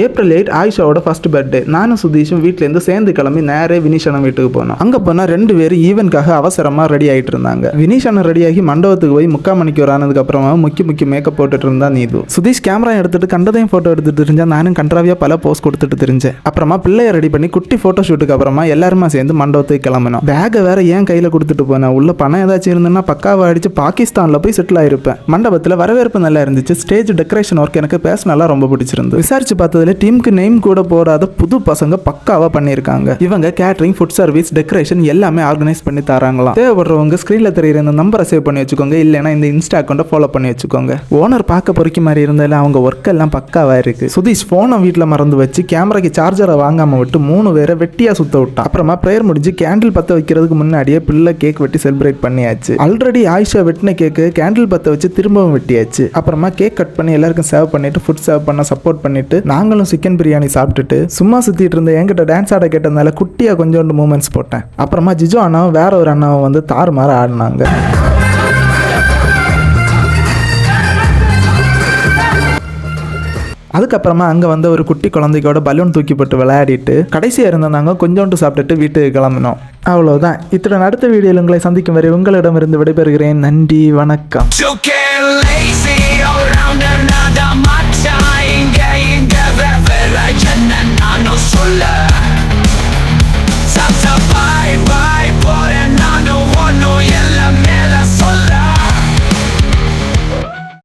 April 8 ஆயிஷாவோட first birthday. நானும் சுதீஷும் வீட்டிலேருந்து சேர்ந்து கிளம்பி நேரே வினிஷான வீட்டுக்கு போனோம். அங்கே போனால் 2 பேரும் ஈவென்ட்காக அவசரமாக ரெடி ஆகிட்டு இருந்தாங்க. வினிஷான ரெடியாகி மண்டபத்துக்கு போய் 3/4 மணிக்கு ஆனதுக்கு அப்புறமா முக்கிய மேக்கப் போட்டுட்டு இருந்தா நீது. சுதீஷ் கேமரா எடுத்துட்டு கண்டதையும் ஃபோட்டோ எடுத்துட்டு தெரிஞ்சா, நானும் கண்ட்ராவியா பல போஸ் கொடுத்துட்டு தெரிஞ்சேன். அப்புறமா பிள்ளைய ரெடி பண்ணி குட்டி ஃபோட்டோ ஷூட்டுக்கு அப்புறமா எல்லாருமா சேர்ந்து மண்டபத்துக்கு கிளம்பினோம். பேக்கை வேற ஏன் கையில் கொடுத்துட்டு போனேன். உள்ள பணம் ஏதாச்சும் இருந்ததுன்னா பக்காவை அடிச்சு பாகிஸ்தானில் போய் செட்டில் ஆயிருப்பேன். மண்டபத்தில் வரவேற்பு நல்லா இருந்துச்சு. ஸ்டேஜ் டெக்கரேஷன் ஒர்க் எனக்கு பேசினால ரொம்ப பிடிச்சிருந்து. விசாரிச்சு பார்த்ததுல டீமுக்கு நேம் கூட போடாத புது பசங்க பக்காவா பண்ணியிருக்காங்க. இவங்க கேட்டரிங், ஃபுட் சர்வீஸ், டெக்கரேஷன் எல்லாமே ஆர்கனைஸ் பண்ணி தராங்களாம். தேவைப்படுறவங்க ஸ்கிரீன்ல தெரியுற இந்த நம்பரை சேவ் பண்ணி வச்சுக்கோங்க. இல்லைன்னா இந்த இன்ஸ்டா அக்கௌண்ட்டை ஃபாலோ பண்ணி வச்சுக்கோங்க. ஓனர் பார்க்க பொறுக்கி மாதிரி இருந்தாலும் அவங்க ஒர்க் எல்லாம் பக்காவா இருக்கு. சுதீஷ் போனை வீட்டில் மறந்து வச்சு கேமராக்கு சார்ஜரை வாங்காம விட்டு 3 பேரை வெட்டியா சுத்த விட்டான். அப்புறமா பிரேயர் முடிஞ்சு கேண்டில் பத்த வைக்கிறதுக்கு முன்னாடியே பிள்ளை கேக் வெட்டி செலிப்ரேட் பண்ணியாச்சு. ஆல்ரெடி ஆயிஷா வெட்டின கேக்கு கேண்டில் பத்த வச்சு திரும்பவும் வெட்டியாச்சு. அப்புறமா கேக் கட் பண்ணி எல்லாருக்கும் சர்வ் பண்ணிட்டு ஃபுட் சர்வ் பண்ண சப்போர்ட் பண்ணிட்டு நாங்களும் சிக்கன் பிரியாணி சாப்பிட்டுட்டு சும்மா சுத்திட்டு இருந்த என்கிட்ட டான்ஸ் ஆட கேட்டதுனால குட்டியா கொஞ்சோண்டு மூமெண்ட்ஸ் போட்டேன். அப்புறமா ஜிஜோ அண்ணாவும் வேற ஒரு அண்ணாவும் வந்து தாறுமாற ஆடினாங்க. அதுக்கப்புறமா அங்கே வந்து ஒரு குட்டி குழந்தைக்கோட பலூன் தூக்கி போட்டு விளையாடிட்டு கடைசியாக இருந்தாங்க கொஞ்சோண்டு சாப்பிட்டுட்டு வீட்டுக்கு கிளம்பினோம். அவ்வளோதான். இத்துடன் அடுத்த வீடியோவில் உங்களை சந்திக்கும் வரை உங்களிடமிருந்து விடைபெறுகிறேன். நன்றி, வணக்கம்.